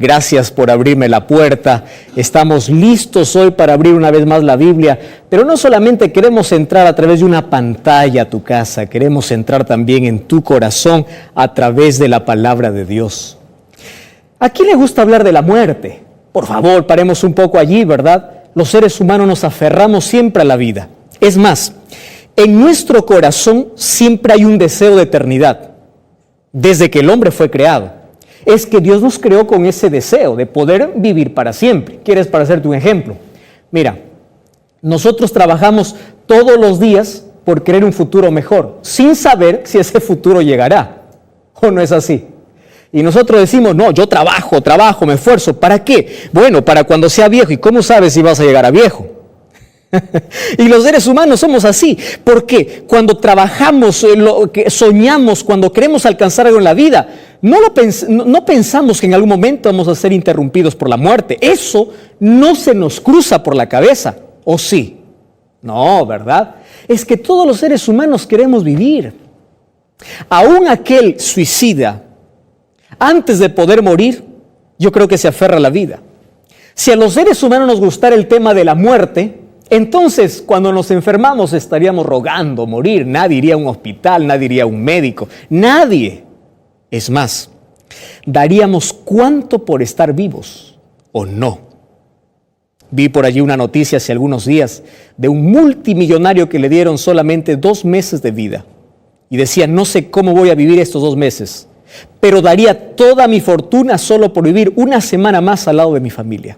Gracias por abrirme la puerta. Estamos listos hoy para abrir una vez más la Biblia, pero no solamente queremos entrar a través de una pantalla a tu casa, queremos entrar también en tu corazón a través de la palabra de Dios. ¿A quién le gusta hablar de la muerte? Por favor, paremos un poco allí, ¿verdad? Los seres humanos nos aferramos siempre a la vida. Es más, en nuestro corazón siempre hay un deseo de eternidad, desde que el hombre fue creado. Es que Dios nos creó con ese deseo de poder vivir para siempre. ¿Quieres para hacerte un ejemplo? Mira, nosotros trabajamos todos los días por querer un futuro mejor, sin saber si ese futuro llegará. ¿O no es así? Y nosotros decimos, no, yo trabajo, me esfuerzo. ¿Para qué? Bueno, para cuando sea viejo. ¿Y cómo sabes si vas a llegar a viejo? Y los seres humanos somos así, porque cuando trabajamos, soñamos, cuando queremos alcanzar algo en la vida, no pensamos que en algún momento vamos a ser interrumpidos por la muerte. Eso no se nos cruza por la cabeza, ¿o sí? No, ¿verdad? Es que todos los seres humanos queremos vivir. Aún aquel suicida, antes de poder morir, yo creo que se aferra a la vida. Si a los seres humanos nos gustara el tema de la muerte, entonces, cuando nos enfermamos estaríamos rogando morir. Nadie iría a un hospital, nadie iría a un médico, nadie. Es más, daríamos cuánto por estar vivos o no. Vi por allí una noticia hace algunos días de un multimillonario que le dieron solamente 2 meses de vida. Y decía, no sé cómo voy a vivir estos 2 meses, pero daría toda mi fortuna solo por vivir una semana más al lado de mi familia.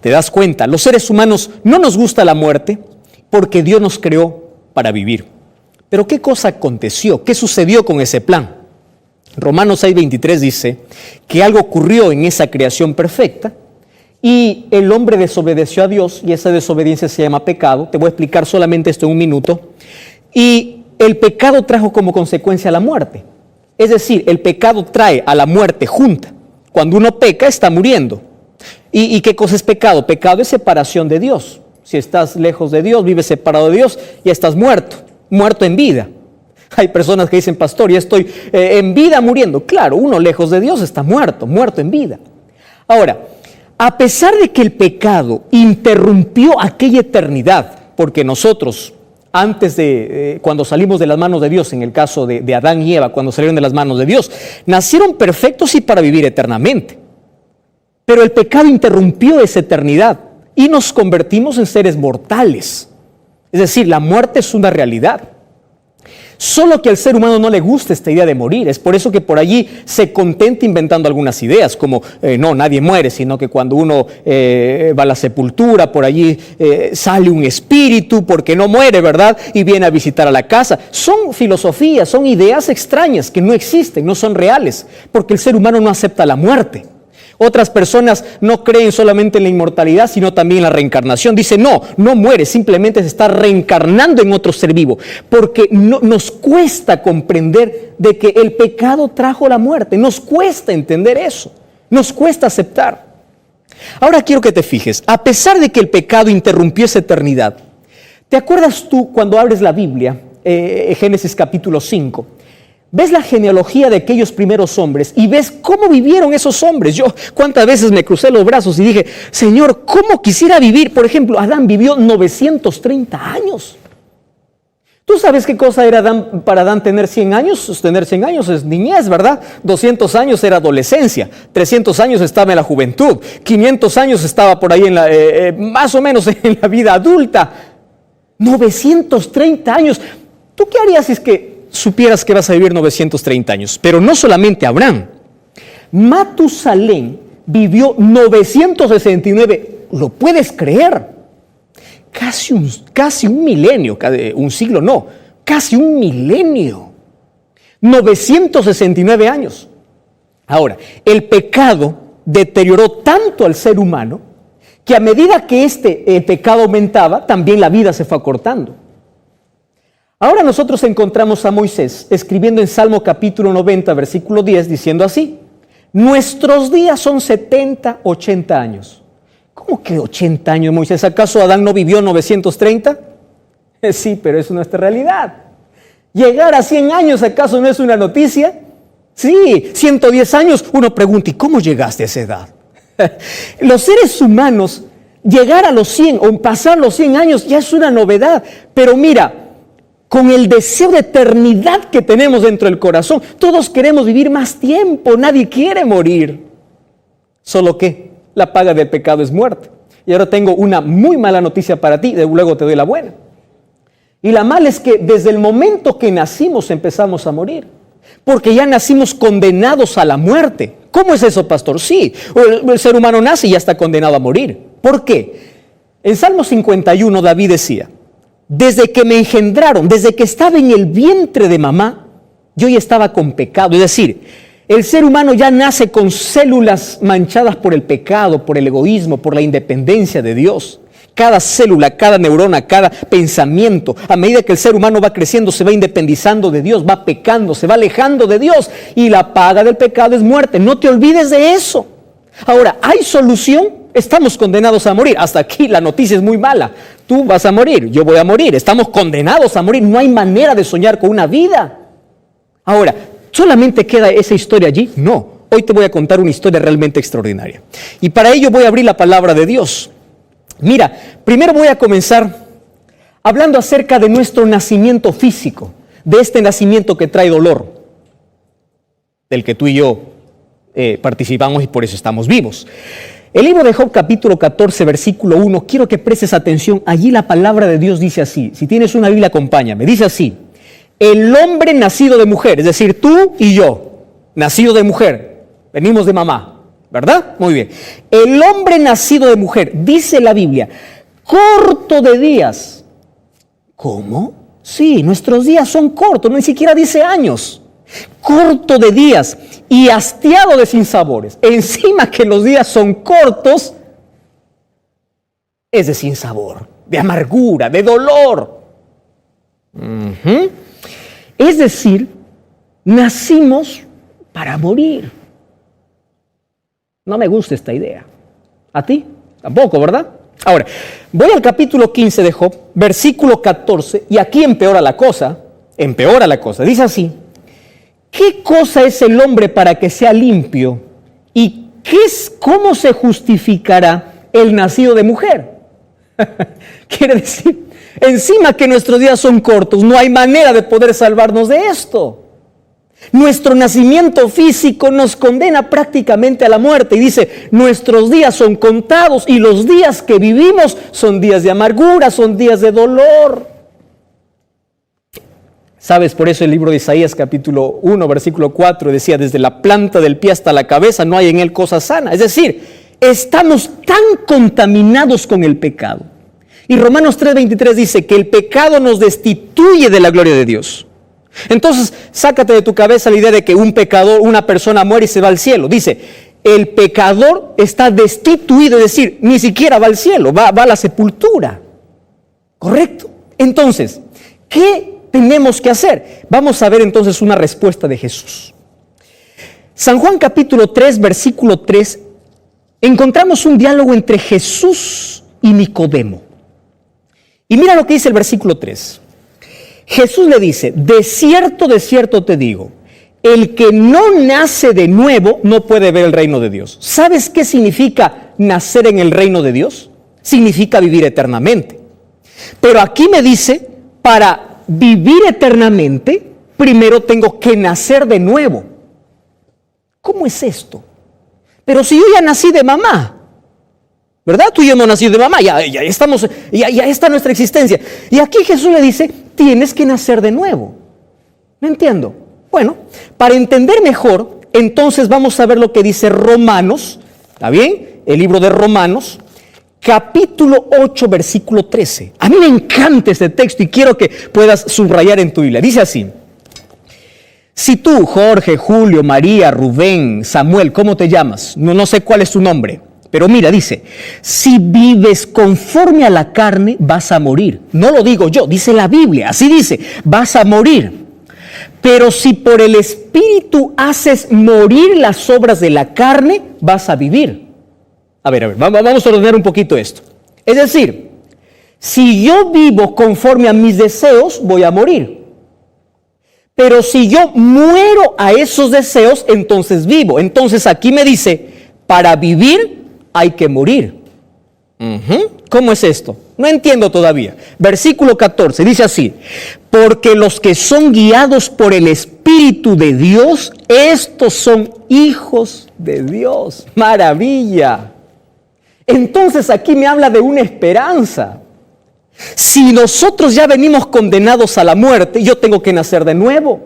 ¿Te das cuenta? Los seres humanos no nos gusta la muerte porque Dios nos creó para vivir. Pero ¿qué cosa aconteció? ¿Qué sucedió con ese plan? Romanos 6:23 dice que algo ocurrió en esa creación perfecta y el hombre desobedeció a Dios y esa desobediencia se llama pecado. Te voy a explicar solamente esto en un minuto. Y el pecado trajo como consecuencia la muerte. Es decir, el pecado trae a la muerte junta. Cuando uno peca está muriendo. ¿Y qué cosa es pecado? Pecado es separación de Dios. Si estás lejos de Dios, vives separado de Dios, ya estás muerto en vida. Hay personas que dicen, pastor, ya estoy en vida muriendo. Claro, uno lejos de Dios está muerto en vida. Ahora, a pesar de que el pecado interrumpió aquella eternidad, porque nosotros, antes de, cuando salimos de las manos de Dios, en el caso de Adán y Eva, cuando salieron de las manos de Dios, nacieron perfectos y para vivir eternamente. Pero el pecado interrumpió esa eternidad y nos convertimos en seres mortales. Es decir, la muerte es una realidad. Solo que al ser humano no le gusta esta idea de morir. Es por eso que por allí se contenta inventando algunas ideas, como no, nadie muere, sino que cuando uno va a la sepultura, por allí sale un espíritu porque no muere, ¿verdad? Y viene a visitar a la casa. Son filosofías, son ideas extrañas que no existen, no son reales, porque el ser humano no acepta la muerte. Otras personas no creen solamente en la inmortalidad, sino también en la reencarnación. Dicen, no muere, simplemente se está reencarnando en otro ser vivo. Porque nos cuesta comprender de que el pecado trajo la muerte. Nos cuesta entender eso. Nos cuesta aceptar. Ahora quiero que te fijes, a pesar de que el pecado interrumpió esa eternidad, ¿te acuerdas tú cuando abres la Biblia, Génesis capítulo 5? Ves la genealogía de aquellos primeros hombres y ves cómo vivieron esos hombres. Yo cuántas veces me crucé los brazos y dije, Señor, ¿cómo quisiera vivir? Por ejemplo, Adán vivió 930 años. ¿Tú sabes qué cosa era para Adán tener 100 años? Tener 100 años es niñez, ¿verdad? 200 años era adolescencia, 300 años estaba en la juventud, 500 años estaba por ahí más o menos en la vida adulta. 930 años. ¿Tú qué harías si es que supieras que vas a vivir 930 años? Pero no solamente Abraham. Matusalén vivió 969. ¿Lo puedes creer? Casi un milenio, un siglo no, casi un milenio. 969 años. Ahora, el pecado deterioró tanto al ser humano que a medida que el pecado aumentaba, también la vida se fue acortando. Ahora nosotros encontramos a Moisés escribiendo en Salmo capítulo 90, versículo 10, diciendo así: nuestros días son 70, 80 años. ¿Cómo que 80 años, Moisés? ¿Acaso Adán no vivió 930? Sí, pero eso no es nuestra realidad. ¿Llegar a 100 años acaso no es una noticia? Sí, 110 años, uno pregunta, ¿y cómo llegaste a esa edad? Los seres humanos, llegar a los 100 o pasar los 100 años ya es una novedad, pero mira, con el deseo de eternidad que tenemos dentro del corazón, todos queremos vivir más tiempo, nadie quiere morir. Solo que la paga del pecado es muerte. Y ahora tengo una muy mala noticia para ti, luego te doy la buena. Y la mala es que desde el momento que nacimos empezamos a morir, porque ya nacimos condenados a la muerte. ¿Cómo es eso, pastor? Sí, el ser humano nace y ya está condenado a morir. ¿Por qué? En Salmo 51 David decía, desde que me engendraron, desde que estaba en el vientre de mamá, yo ya estaba con pecado. Es decir, el ser humano ya nace con células manchadas por el pecado, por el egoísmo, por la independencia de Dios. Cada célula, cada neurona, cada pensamiento, a medida que el ser humano va creciendo, se va independizando de Dios, va pecando, se va alejando de Dios. Y la paga del pecado es muerte. No te olvides de eso. Ahora, ¿hay solución? Estamos condenados a morir. Hasta aquí la noticia es muy mala. Tú vas a morir, yo voy a morir. Estamos condenados a morir. No hay manera de soñar con una vida. Ahora, ¿solamente queda esa historia allí? No. Hoy te voy a contar una historia realmente extraordinaria. Y para ello voy a abrir la palabra de Dios. Mira, primero voy a comenzar hablando acerca de nuestro nacimiento físico, de este nacimiento que trae dolor, del que tú y yo participamos y por eso estamos vivos. El libro de Job, capítulo 14, versículo 1, quiero que prestes atención. Allí la palabra de Dios dice así. Si tienes una Biblia, acompáñame. Dice así: el hombre nacido de mujer, es decir, tú y yo, nacido de mujer, venimos de mamá, ¿verdad? Muy bien. El hombre nacido de mujer, dice la Biblia, corto de días. ¿Cómo? Sí, nuestros días son cortos, ni siquiera dice años. Corto de días y hastiado de sinsabores. Encima que los días son cortos, es de sinsabor, de amargura, de dolor. Es decir, nacimos para morir. No me gusta esta idea. ¿A ti? Tampoco, ¿verdad? Ahora, voy al capítulo 15 de Job, versículo 14, y aquí empeora la cosa. Dice así: ¿qué cosa es el hombre para que sea limpio? ¿Y cómo se justificará el nacido de mujer? Quiere decir, encima que nuestros días son cortos, no hay manera de poder salvarnos de esto. Nuestro nacimiento físico nos condena prácticamente a la muerte. Y dice, nuestros días son contados y los días que vivimos son días de amargura, son días de dolor. ¿Sabes? Por eso el libro de Isaías, capítulo 1, versículo 4, decía, desde la planta del pie hasta la cabeza no hay en él cosa sana. Es decir, estamos tan contaminados con el pecado. Y Romanos 3:23 dice que el pecado nos destituye de la gloria de Dios. Entonces, sácate de tu cabeza la idea de que un pecador, una persona muere y se va al cielo. Dice, el pecador está destituido, es decir, ni siquiera va al cielo, va a la sepultura. ¿Correcto? Entonces, ¿qué tenemos que hacer? Vamos a ver entonces una respuesta de Jesús. San Juan capítulo 3, versículo 3, encontramos un diálogo entre Jesús y Nicodemo. Y mira lo que dice el versículo 3. Jesús le dice, de cierto te digo, el que no nace de nuevo no puede ver el reino de Dios. ¿Sabes qué significa nacer en el reino de Dios? Significa vivir eternamente. Pero aquí me dice, para vivir eternamente, primero tengo que nacer de nuevo. ¿Cómo es esto? Pero si yo ya nací de mamá, ¿verdad? Tú y yo hemos nacido de mamá, ya está nuestra existencia. Y aquí Jesús le dice, tienes que nacer de nuevo. ¿Me entiendo? Bueno, para entender mejor, entonces vamos a ver lo que dice Romanos, ¿está bien? El libro de Romanos, capítulo 8, versículo 13. A mí me encanta este texto y quiero que puedas subrayar en tu Biblia. Dice así: si tú, Jorge, Julio, María, Rubén, Samuel, ¿cómo te llamas? No sé cuál es tu nombre. Pero mira, dice, si vives conforme a la carne, vas a morir. No lo digo yo, dice la Biblia, así dice, vas a morir. Pero si por el Espíritu haces morir las obras de la carne, vas a vivir. A ver, vamos a ordenar un poquito esto. Es decir, si yo vivo conforme a mis deseos, voy a morir. Pero si yo muero a esos deseos, entonces vivo. Entonces aquí me dice, para vivir hay que morir. ¿Cómo es esto? No entiendo todavía. Versículo 14 dice así: porque los que son guiados por el Espíritu de Dios, estos son hijos de Dios. ¡Maravilla! Entonces aquí me habla de una esperanza. Si nosotros ya venimos condenados a la muerte, yo tengo que nacer de nuevo.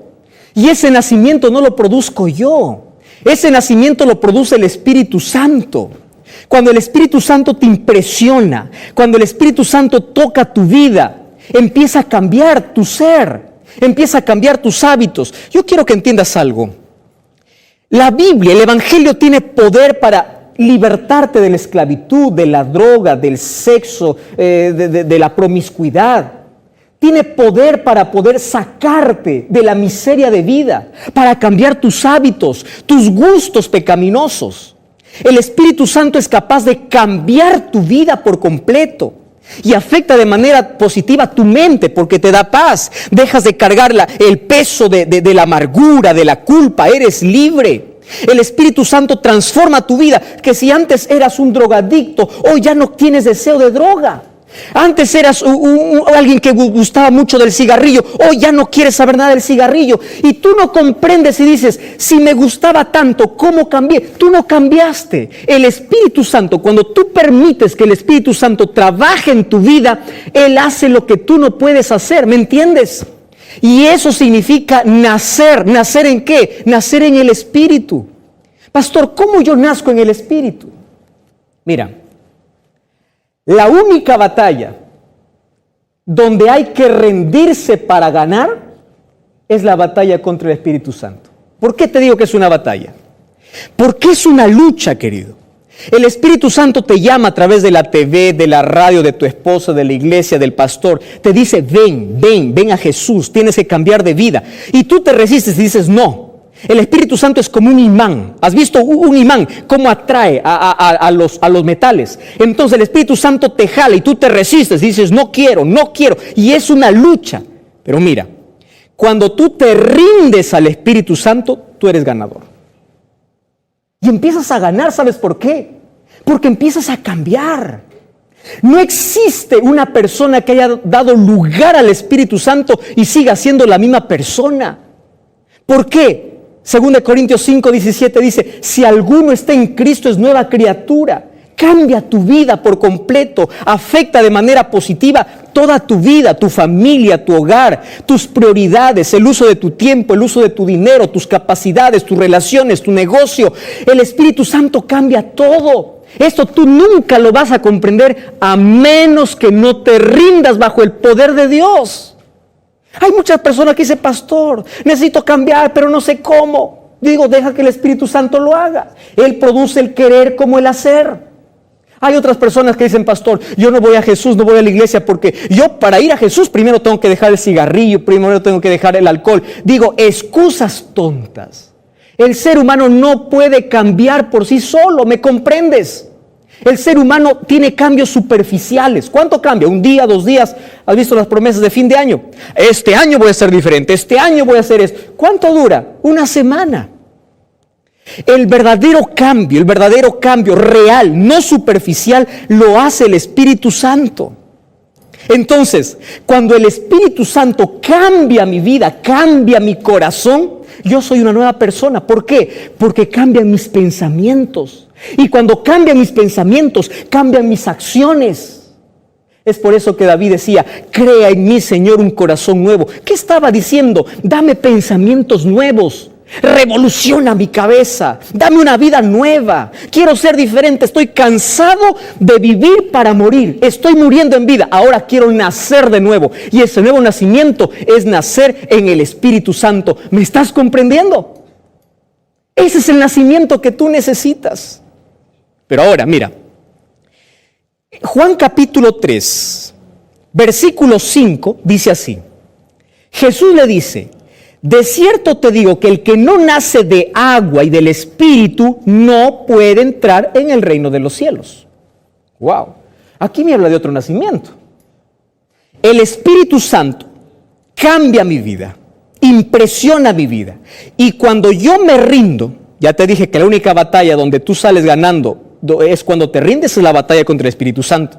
Y ese nacimiento no lo produzco yo. Ese nacimiento lo produce el Espíritu Santo. Cuando el Espíritu Santo te impresiona, cuando el Espíritu Santo toca tu vida, empieza a cambiar tu ser, empieza a cambiar tus hábitos. Yo quiero que entiendas algo. La Biblia, el Evangelio tiene poder para libertarte de la esclavitud, de la droga, del sexo, de la promiscuidad. Tiene poder para poder sacarte de la miseria de vida, para cambiar tus hábitos, tus gustos pecaminosos. El Espíritu Santo es capaz de cambiar tu vida por completo y afecta de manera positiva tu mente porque te da paz. Dejas de cargar el peso de la amargura, de la culpa, eres libre. El Espíritu Santo transforma tu vida, que si antes eras un drogadicto, hoy ya no tienes deseo de droga. Antes eras alguien que gustaba mucho del cigarrillo, hoy ya no quieres saber nada del cigarrillo. Y tú no comprendes y dices, si me gustaba tanto, ¿cómo cambié? Tú no cambiaste. El Espíritu Santo, cuando tú permites que el Espíritu Santo trabaje en tu vida, Él hace lo que tú no puedes hacer, ¿me entiendes? Y eso significa nacer. ¿Nacer en qué? Nacer en el Espíritu. Pastor, ¿cómo yo nazco en el Espíritu? Mira, la única batalla donde hay que rendirse para ganar es la batalla contra el Espíritu Santo. ¿Por qué te digo que es una batalla? Porque es una lucha, querido. El Espíritu Santo te llama a través de la TV, de la radio, de tu esposa, de la iglesia, del pastor. Te dice, ven a Jesús, tienes que cambiar de vida. Y tú te resistes y dices, no. El Espíritu Santo es como un imán. ¿Has visto un imán cómo atrae a los metales? Entonces el Espíritu Santo te jala y tú te resistes, dices no quiero. Y es una lucha. Pero mira, cuando tú te rindes al Espíritu Santo, tú eres ganador. Y empiezas a ganar, ¿sabes por qué? Porque empiezas a cambiar. No existe una persona que haya dado lugar al Espíritu Santo y siga siendo la misma persona. ¿Por qué? 2 Corintios 5:17 dice, si alguno está en Cristo es nueva criatura. Cambia tu vida por completo, afecta de manera positiva toda tu vida, tu familia, tu hogar, tus prioridades, el uso de tu tiempo, el uso de tu dinero, tus capacidades, tus relaciones, tu negocio. El Espíritu Santo cambia todo. Esto tú nunca lo vas a comprender a menos que no te rindas bajo el poder de Dios. Hay muchas personas que dicen, pastor, necesito cambiar, pero no sé cómo. Digo, deja que el Espíritu Santo lo haga. Él produce el querer como el hacer. Hay otras personas que dicen, pastor, yo no voy a Jesús, no voy a la iglesia porque yo para ir a Jesús primero tengo que dejar el cigarrillo, primero tengo que dejar el alcohol. Digo, excusas tontas. El ser humano no puede cambiar por sí solo, ¿me comprendes? El ser humano tiene cambios superficiales. ¿Cuánto cambia? ¿Un día, 2 días? ¿Has visto las promesas de fin de año? Este año voy a ser diferente, este año voy a hacer esto. ¿Cuánto dura? 1 semana. El verdadero cambio real, no superficial, lo hace el Espíritu Santo. Entonces, cuando el Espíritu Santo cambia mi vida, cambia mi corazón, yo soy una nueva persona. ¿Por qué? Porque cambian mis pensamientos. Y cuando cambian mis pensamientos, cambian mis acciones. Es por eso que David decía, crea en mí, Señor, un corazón nuevo. ¿Qué estaba diciendo? Dame pensamientos nuevos. Revoluciona mi cabeza, dame una vida nueva, quiero ser diferente, estoy cansado de vivir para morir, estoy muriendo en vida, ahora quiero nacer de nuevo, y ese nuevo nacimiento es nacer en el Espíritu Santo. ¿Me estás comprendiendo? Ese es el nacimiento que tú necesitas. Pero ahora, mira, Juan capítulo 3, versículo 5, dice así, Jesús le dice, de cierto te digo que el que no nace de agua y del Espíritu no puede entrar en el reino de los cielos. Wow, aquí me habla de otro nacimiento. El Espíritu Santo cambia mi vida, impresiona mi vida. Y cuando yo me rindo, ya te dije que la única batalla donde tú sales ganando es cuando te rindes, es la batalla contra el Espíritu Santo.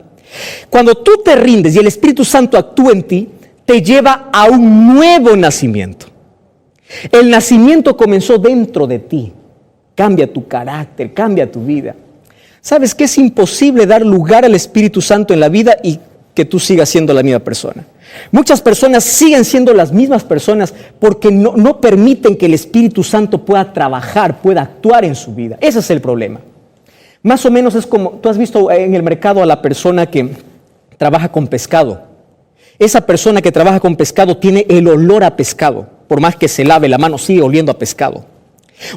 Cuando tú te rindes y el Espíritu Santo actúa en ti, te lleva a un nuevo nacimiento. El nacimiento comenzó dentro de ti. Cambia tu carácter, cambia tu vida. ¿Sabes que es imposible dar lugar al Espíritu Santo en la vida y que tú sigas siendo la misma persona? Muchas personas siguen siendo las mismas personas porque no permiten que el Espíritu Santo pueda trabajar, pueda actuar en su vida. Ese es el problema. Más o menos es como, tú has visto en el mercado a la persona que trabaja con pescado. Esa persona que trabaja con pescado tiene el olor a pescado. Por más que se lave la mano, sigue oliendo a pescado.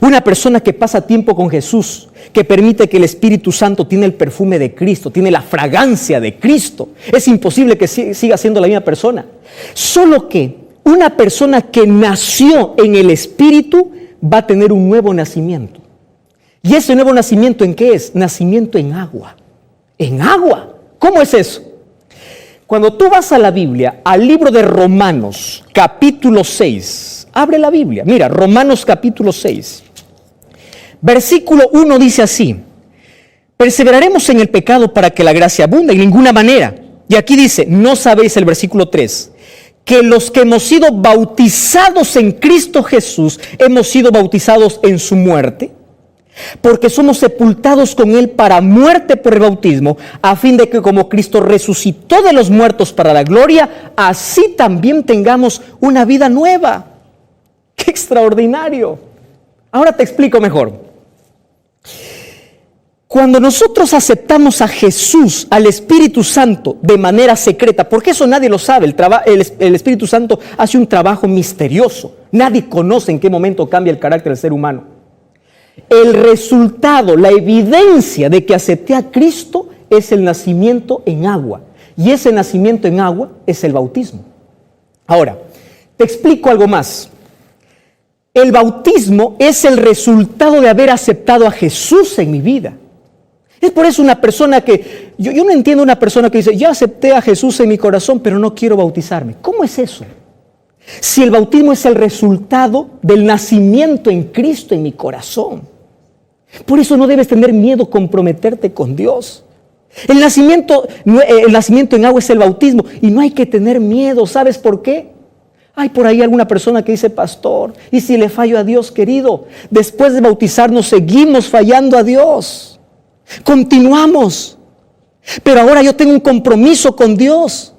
Una persona que pasa tiempo con Jesús, que permite que el Espíritu Santo tiene el perfume de Cristo, tiene la fragancia de Cristo. Es imposible que siga siendo la misma persona. Solo que una persona que nació en el Espíritu va a tener un nuevo nacimiento. ¿Y ese nuevo nacimiento en qué es? Nacimiento en agua. ¿En agua? ¿Cómo es eso? Cuando tú vas a la Biblia, al libro de Romanos, capítulo 6, abre la Biblia. Mira, Romanos capítulo 6, versículo 1 dice así: perseveraremos en el pecado para que la gracia abunde, en ninguna manera. Y aquí dice, no sabéis, el versículo 3, que los que hemos sido bautizados en Cristo Jesús, hemos sido bautizados en su muerte, porque somos sepultados con Él para muerte por el bautismo, a fin de que como Cristo resucitó de los muertos para la gloria, así también tengamos una vida nueva. ¡Qué extraordinario! Ahora te explico mejor. Cuando nosotros aceptamos a Jesús, al Espíritu Santo, de manera secreta, porque eso nadie lo sabe, el Espíritu Santo hace un trabajo misterioso. Nadie conoce en qué momento cambia el carácter del ser humano. El resultado, la evidencia de que acepté a Cristo es el nacimiento en agua. Y ese nacimiento en agua es el bautismo. Ahora, te explico algo más. El bautismo es el resultado de haber aceptado a Jesús en mi vida. Es por eso una persona que, yo no entiendo una persona que dice, yo acepté a Jesús en mi corazón, pero no quiero bautizarme. ¿Cómo es eso? Si el bautismo es el resultado del nacimiento en Cristo en mi corazón. Por eso no debes tener miedo comprometerte con Dios. El nacimiento en agua es el bautismo y no hay que tener miedo. ¿Sabes por qué? Hay por ahí alguna persona que dice, pastor, ¿y si le fallo a Dios, querido? Después de bautizarnos seguimos fallando a Dios. Continuamos. Pero ahora yo tengo un compromiso con Dios.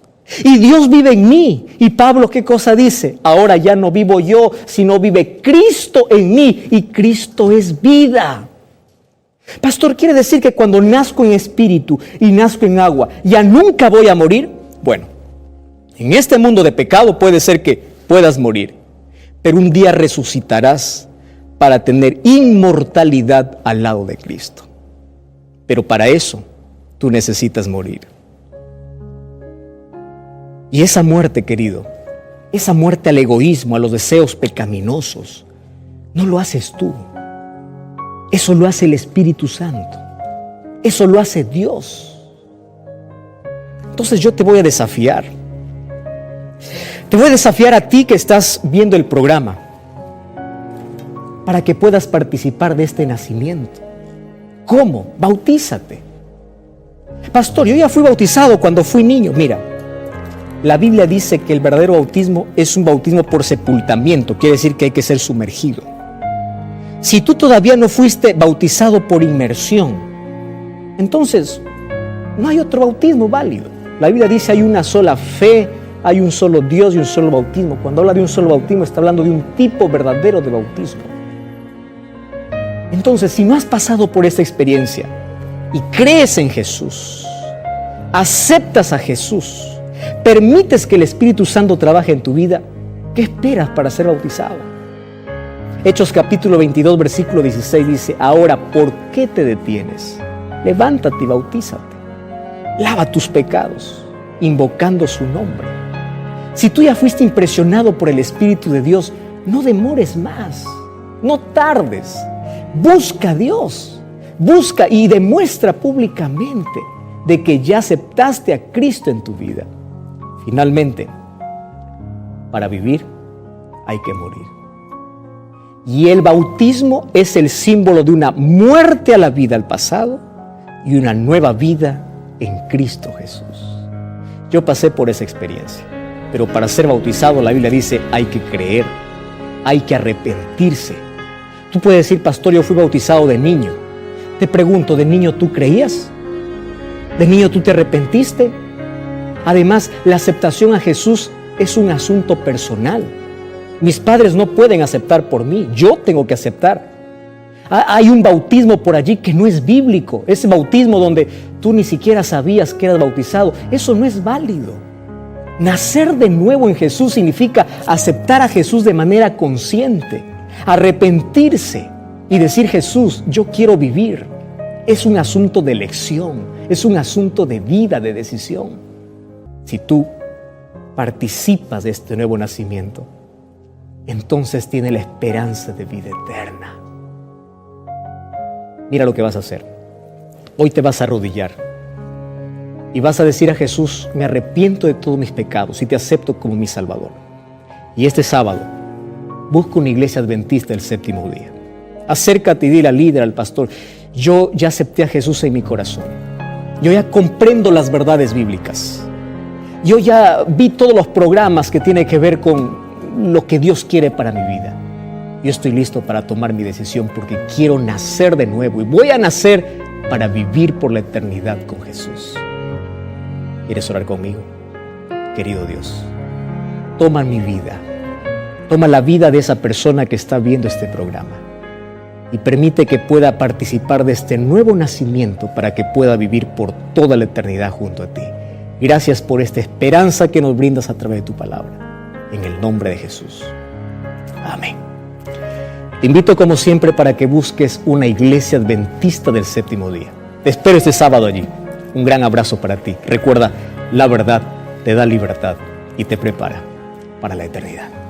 Y Dios vive en mí. Y Pablo, ¿qué cosa dice? Ahora ya no vivo yo, sino vive Cristo en mí. Y Cristo es vida. Pastor, ¿quiere decir que cuando nazco en espíritu y nazco en agua, ya nunca voy a morir? Bueno, en este mundo de pecado puede ser que puedas morir, pero un día resucitarás para tener inmortalidad al lado de Cristo. Pero para eso tú necesitas morir. Y esa muerte, querido, esa muerte al egoísmo, a los deseos pecaminosos, no lo haces tú. Eso lo hace el Espíritu Santo. Eso lo hace Dios. Entonces yo te voy a desafiar. Te voy a desafiar a ti que estás viendo el programa para que puedas participar de este nacimiento. ¿Cómo? Bautízate. Pastor, yo ya fui bautizado cuando fui niño. Mira, la Biblia dice que el verdadero bautismo es un bautismo por sepultamiento. Quiere decir que hay que ser sumergido. Si tú todavía no fuiste bautizado por inmersión, entonces no hay otro bautismo válido. La Biblia dice hay una sola fe, hay un solo Dios y un solo bautismo. Cuando habla de un solo bautismo está hablando de un tipo verdadero de bautismo. Entonces, si no has pasado por esta experiencia y crees en Jesús, aceptas a Jesús, permites que el Espíritu Santo trabaje en tu vida, ¿qué esperas para ser bautizado? Hechos capítulo 22, versículo 16 dice, ahora, ¿por qué te detienes? Levántate y bautízate. Lava tus pecados, invocando su nombre. Si tú ya fuiste impresionado por el Espíritu de Dios, no demores más, no tardes. Busca a Dios, busca y demuestra públicamente de que ya aceptaste a Cristo en tu vida. Finalmente, para vivir, hay que morir. Y el bautismo es el símbolo de una muerte a la vida al pasado y una nueva vida en Cristo Jesús. Yo pasé por esa experiencia, pero para ser bautizado la Biblia dice hay que creer, hay que arrepentirse. Tú puedes decir, pastor, yo fui bautizado de niño. Te pregunto, ¿de niño tú creías? ¿De niño tú te arrepentiste? Además, la aceptación a Jesús es un asunto personal. Mis padres no pueden aceptar por mí, yo tengo que aceptar. Hay un bautismo por allí que no es bíblico, ese bautismo donde tú ni siquiera sabías que eras bautizado, eso no es válido. Nacer de nuevo en Jesús significa aceptar a Jesús de manera consciente, arrepentirse y decir, Jesús, yo quiero vivir. Es un asunto de elección, es un asunto de vida, de decisión. Si tú participas de este nuevo nacimiento, entonces tienes la esperanza de vida eterna. Mira lo que vas a hacer. Hoy te vas a arrodillar y vas a decir a Jesús, me arrepiento de todos mis pecados y te acepto como mi Salvador. Y este sábado, busca una iglesia adventista el séptimo día. Acércate y dile al líder, al pastor, yo ya acepté a Jesús en mi corazón. Yo ya comprendo las verdades bíblicas. Yo ya vi todos los programas que tienen que ver con lo que Dios quiere para mi vida. Yo estoy listo para tomar mi decisión porque quiero nacer de nuevo y voy a nacer para vivir por la eternidad con Jesús. ¿Quieres orar conmigo? Querido Dios, toma mi vida, toma la vida de esa persona que está viendo este programa y permite que pueda participar de este nuevo nacimiento para que pueda vivir por toda la eternidad junto a ti. Gracias por esta esperanza que nos brindas a través de tu palabra. En el nombre de Jesús. Amén. Te invito como siempre para que busques una iglesia adventista del séptimo día. Te espero este sábado allí. Un gran abrazo para ti. Recuerda, la verdad te da libertad y te prepara para la eternidad.